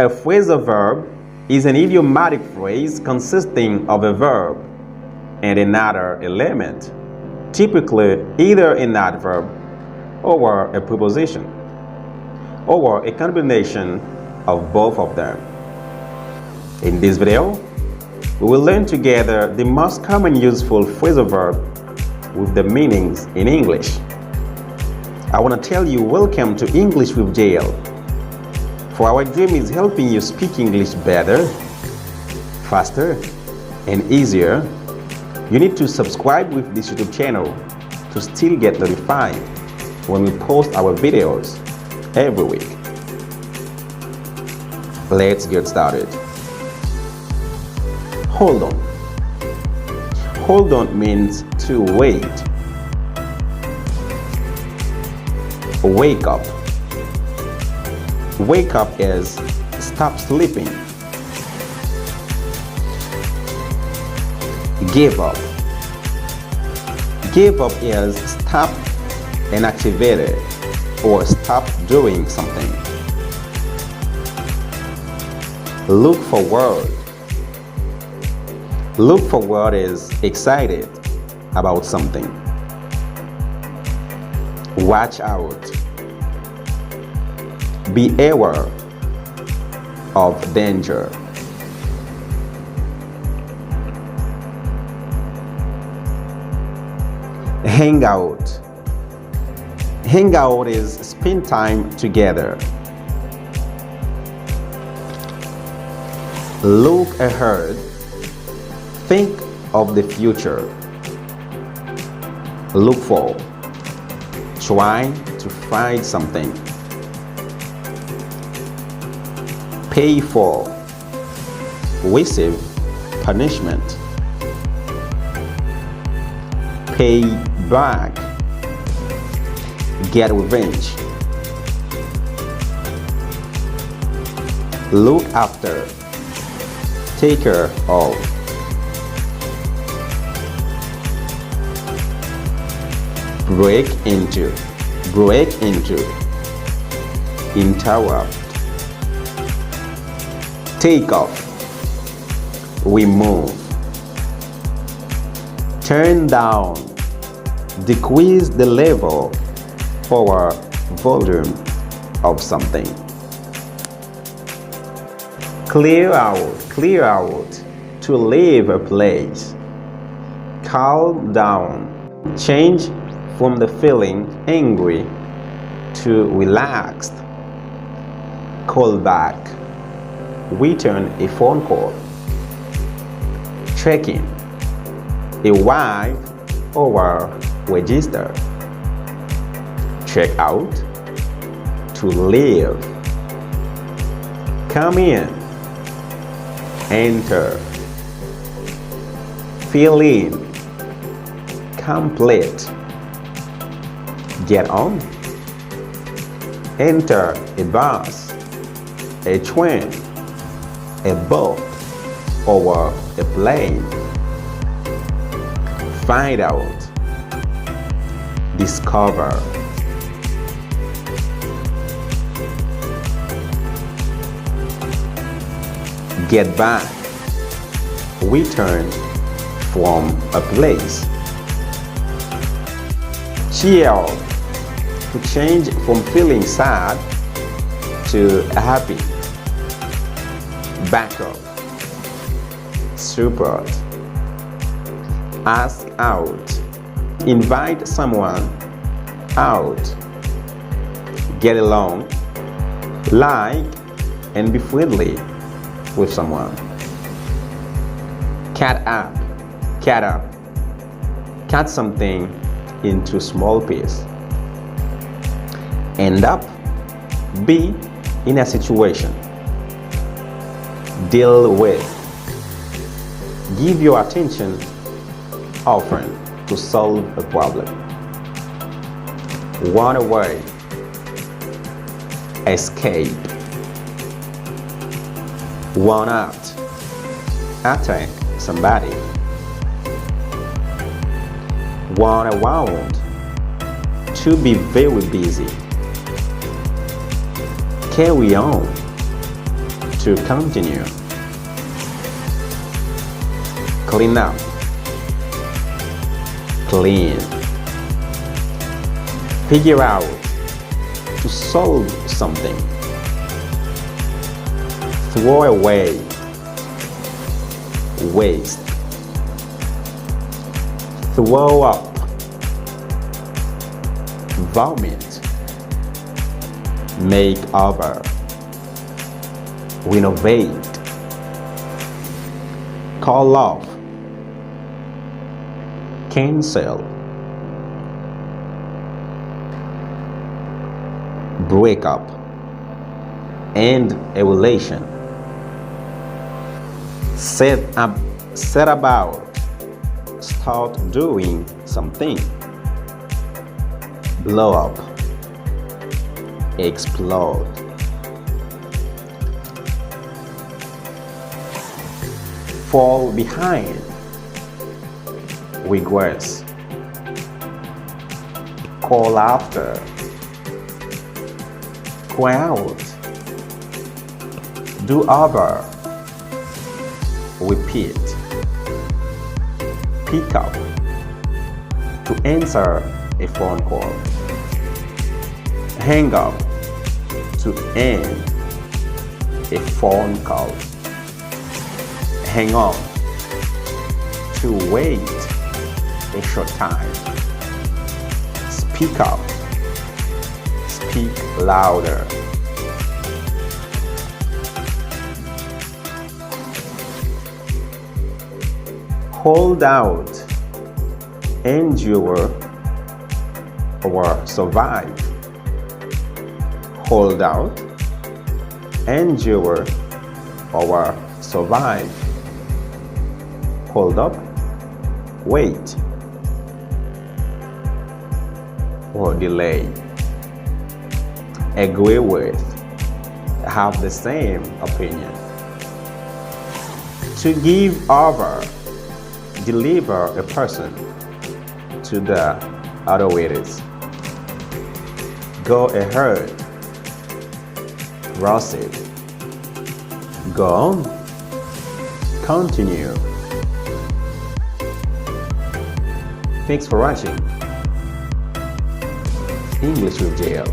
A phrasal verb is an idiomatic phrase consisting of a verb and another element, typically either an adverb or a preposition, or a combination of both of them. In this video, we will learn together the most common useful phrasal verb with the meanings in English. I want to tell you welcome to English with JL. For our dream is helping you speak English better, faster, and easier. You need to subscribe with this YouTube channel to still get notified when we post our videos every week. Let's get started. Hold on. Hold on means to wait. Wake up. Wake up is stop sleeping. Give up. Give up is stop and activate it or stop doing something. Look forward. Look forward is excited about something. Watch out. Be aware of danger. Hang out. Hang out is spend time together. Look ahead. Think of the future. Look for. Try to find something. Pay for. Receive punishment. Pay back. Get revenge. Look after. Take care of. Break into. Break into. Interrupt. Take off. Remove. Turn down. Decrease the level or volume of something. Clear out. Clear out. To leave a place. Calm down. Change from the feeling angry to relaxed. Call back. Return a phone call. Check in. Arrive or register. Check out. To leave. Come in. Enter. Fill in. Complete. Get on. Enter a bus, a train, a boat, or a plane. Find out. Discover. Get back. Return from a place. Cheer. To change from feeling sad to happy. Back up. Support. Ask out. Invite someone out. Get along. Like and be friendly with someone. Cut up. Cut up. Cut something into small pieces. End up. Be in a situation. Deal with. Give your attention often to solve a problem. Run away. Escape. Run out. Attack somebody. Run around. To be very busy. Carry on. To continue. Clean up. Clean. Figure out. To solve something. Throw away. Waste. Throw up. Vomit. Make over. Renovate. Call off. Cancel. Break up. End a relation. Set about. Start doing something. Blow up. Explode. Fall behind. Regress. Call after. Cry out. Do over. Repeat. Pick up. To answer a phone call. Hang up. To end a phone call. Hang on. To wait a short time. Speak up. Speak louder. Hold out. Endure or survive. Hold out. Endure or survive. Hold up. Wait or delay. Agree with. Have the same opinion. To give over. Deliver a person to the authorities. Go ahead. Proceed. Go on. Continue. Thanks for watching English with JL.